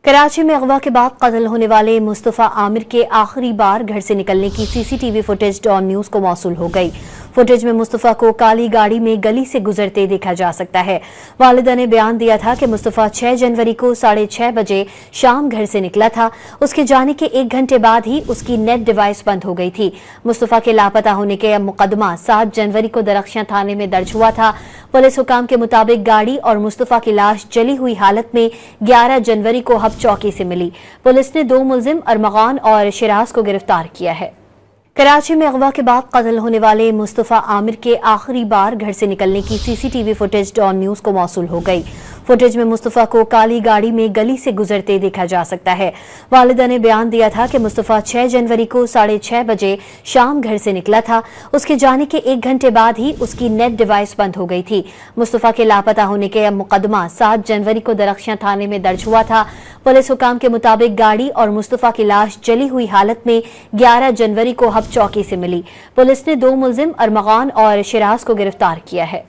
कराची में अगवा के बाद कत्ल होने वाले मुस्तफा आमिर के आखिरी बार घर से निकलने की सीसीटीवी फुटेज डॉन न्यूज को मौसूल हो गई। फुटेज में मुस्तफा को काली गाड़ी में गली से गुजरते देखा जा सकता है। वालिदा ने बयान दिया था कि मुस्तफा 6 जनवरी को 6:30 बजे शाम घर से निकला था। उसके जाने के 1 घंटे बाद ही उसकी नेट डिवाइस बंद हो गई थी। मुस्तफा के लापता होने के मुकदमा 7 जनवरी को दरख्शां थाने में दर्ज हुआ था। पुलिस हुकाम के मुताबिक गाड़ी और मुस्तफा की लाश जली हुई हालत में 11 जनवरी को हब चौकी से मिली। पुलिस ने 2 मुलजिम अरमगान और शिराज को गिरफ्तार किया है। कराची में अगवा के बाद कत्ल होने वाले मुस्तफा आमिर के आखिरी बार घर से निकलने की सीसीटीवी फुटेज डॉन न्यूज को मौसूल हो गई। फुटेज में मुस्तफा को काली गाड़ी में गली से गुजरते देखा जा सकता है। वालिदा ने बयान दिया था कि मुस्तफा 6 जनवरी को 6:30 बजे शाम घर से निकला था। उसके जाने के 1 घंटे बाद ही उसकी नेट डिवाइस बंद हो गई थी। मुस्तफा के लापता होने के मुकदमा 7 जनवरी को दरख्शां थाने में दर्ज हुआ था। पुलिस हुकाम के मुताबिक गाड़ी और मुस्तफा की लाश जली हुई हालत में 11 जनवरी को हब चौकी से मिली। पुलिस ने 2 मुलजिम अरमगान और शिराज को गिरफ्तार किया है।